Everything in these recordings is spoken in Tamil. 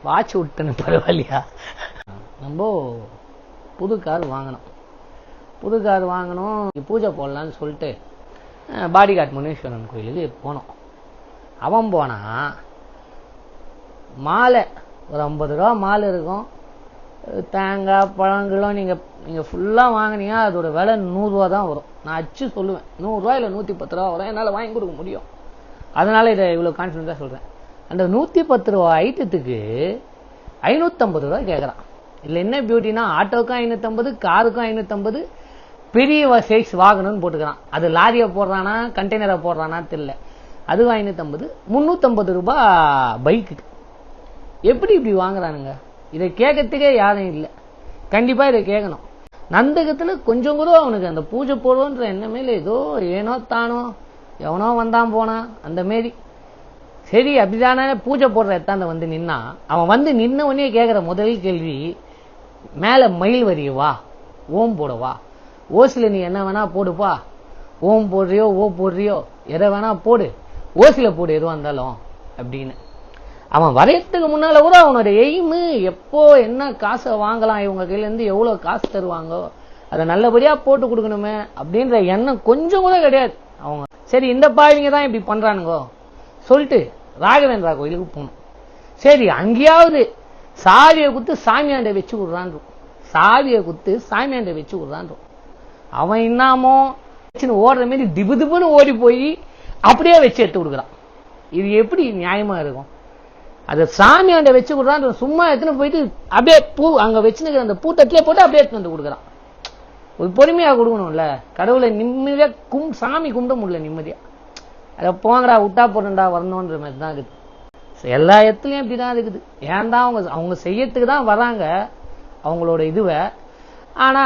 வாட்ச் விட்டுன்னு பரவாயில்லையா. நம்ம புது கார் வாங்கணும் பூஜை போடலான்னு சொல்லிட்டு பாடிகார்ட் முனீஸ்வரன் கோயிலுக்கு போனோம். அவன் போனா மாலை ஒரு 50 ரூபா மாலை இருக்கும். தேங்காய் பழங்களும் நீங்கள் ஃபுல்லாக வாங்கினீங்க அதோட விலை 100 ரூபா தான் வரும். நான் அச்சு சொல்லுவேன் 100 ரூபா இல்லை 110 ரூபா வரும். என்னால் வாங்கி கொடுக்க முடியும். அதனால இதை இவ்வளோ கான்ஃபிடென்ட்டாக சொல்கிறேன். அந்த 110 ரூபா ஐட்டத்துக்கு 550 ரூபா கேட்குறான். இல்லை என்ன பியூட்டினா ஆட்டோக்கும் 550, காருக்கும் 550, பெரிய சைஸ் வாகனம்னு போட்டுக்கிறான். அது லாரியை போடுறானா கண்டெய்னரை போடுறானா தெரியல. அதுவும் 550, 350 ரூபா பைக்குக்கு. எப்படி இப்படி வாங்குறானுங்க? இதை கேட்கறதுக்கே யாரும் இல்லை. கண்டிப்பாக இதை கேட்கணும். நந்தகத்தில் கொஞ்சம் கூட அவனுக்கு அந்த பூஜை போடுவோன்ற எண்ணமே இல்லை. ஏனோ தானோ எவனோ வந்தான் போனான் அந்த மாரி. சரி அப்படிதானே பூஜை போடுற எத்தாண்ட வந்து நின்னா, அவன் வந்து நின்ன உடனே கேட்குற முதல் கேள்வி, மேலே மயில் வரியவா, ஓம் போடவா, ஓசில நீ என்ன வேணா போடுப்பா, ஓம் போடுறியோ ஓ போடுறியோ எதை வேணா போடு, ஓசில போடு எதுவாக இருந்தாலும் அப்படின்னு. அவன் வரையறதுக்கு முன்னால கூட அவனோட எய்மு எப்போ என்ன காசை வாங்கலாம், இவங்க கையிலேருந்து எவ்வளோ காசு தருவாங்கோ, அதை நல்லபடியாக போட்டு கொடுக்கணுமே அப்படின்ற எண்ணம் கொஞ்சம் கூட கிடையாது அவங்க. சரி இந்த பாவிங்க தான் இப்படி பண்ணுறானுங்கோ சொல்லிட்டு ராகவேந்திரா கோயிலுக்கு போகணும். சரி அங்கேயாவது சாவியை குத்து சாமியாண்ட வச்சு விடுறான். அவன் இன்னாமோ ஓடுற மாரி திபுன்னு ஓடி போய் அப்படியே வச்சு எடுத்து கொடுக்குறான். இது எப்படி நியாயமா இருக்கும்? அதை சாமியாண்ட வச்சு கொடுறான். சும்மா எடுத்துன்னு போயிட்டு அப்படியே பூ அங்க வச்சுன்னு அந்த பூத்தட்டிலே போட்டு அப்படியே எடுத்து வந்து கொடுக்குறான். ஒரு பொறுமையா கொடுக்கணும்ல. கடவுளை நிம்மதியா சாமி கும்பிட முடியல நிம்மதியா. அதை போங்கடா விட்டா போறா வரணும்ன்ற மாதிரி தான் இருக்குது. எல்லா இடத்துலயும் இப்படிதான் இருக்குது. ஏன் தான் அவங்க செய்யறதுக்கு தான் வராங்க அவங்களோட இதுவை. ஆனா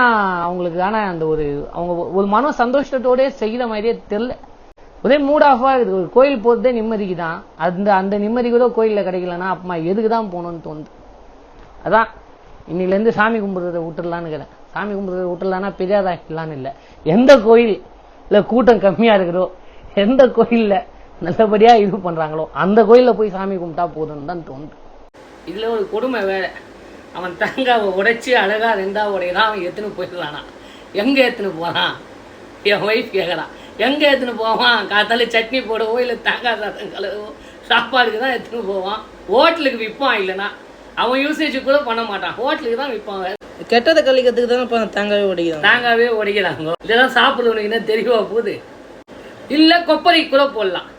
அவங்களுக்கு அந்த அவங்க ஒரு மன சந்தோஷத்தோட செய்யற மாதிரியே தெரியல. ஒரே மூட் ஆஃபா இருக்குது. ஒரு கோயில் போறதே நிம்மதிக்கு தான். அந்த நிம்மதி கூட கோயில்ல கிடைக்கலன்னா அப்பமா எதுக்கு தான் போகணும்னு தோணுது. அதான் இன்னிலேருந்து சாமி கும்பிடுறதை விட்டுடலான்னு இருக்கிறேன். சாமி கும்பிடுறதை விட்டுடலான்னா பெரியாதாக்கலான்னு இல்லை. எந்த கோயில் இல்ல கூட்டம் கம்மியா இருக்கிறோ, எந்த கோயில்ல நல்லபடியா இது பண்றாங்களோ அந்த கோயில்ல போய் சாமி கும்பிட்டா போதும்னு தான் தோணுது. இதுல ஒரு கொடுமை வேற. அவன் தேங்காவை உடைச்சி அழகா 2ஆவது உடையதான் அவன் எடுத்துன்னு போயிடலானா. எங்க எடுத்துன்னு போறான்? என் ஒய்ஃப் கேட்கறான். எங்க எடுத்துன்னு போவான்? காத்தால சட்னி போடவோ இல்லை தேங்காய் சாதம் கலவோ சாப்பாடுக்கு தான் எடுத்துன்னு போவான். ஹோட்டலுக்கு விற்பான். இல்லைன்னா அவன் யூசேஜ் கூட பண்ண மாட்டான். ஹோட்டலுக்கு தான் விற்பான். கெட்டதை கழிக்கிறதுக்கு தானே தேங்காவே உடைக்கிறாங்க. இதெல்லாம் சாப்பிடுறவனுக்கு என்ன தெரியவா போகுது? இல்ல கொப்பரை கூட போடலாம்.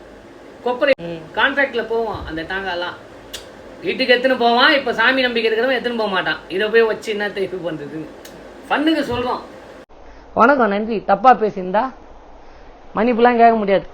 கொப்பரை கான்ட்ராக்ட்ல போவான். அந்த தேங்காய்லாம் வீட்டுக்கு எடுத்துன்னு போவான். இப்ப சாமி நம்பிக்கை இருக்கிறவன் எடுத்துன்னு போக மாட்டான். இதை போய் வச்சு என்ன இது பண்றது? ஃபண்ணுக்கு சொல்றோம். வணக்கம், நன்றி. தப்பா பேசியிருந்தா மன்னிப்புலாம் கேட்க முடியாது.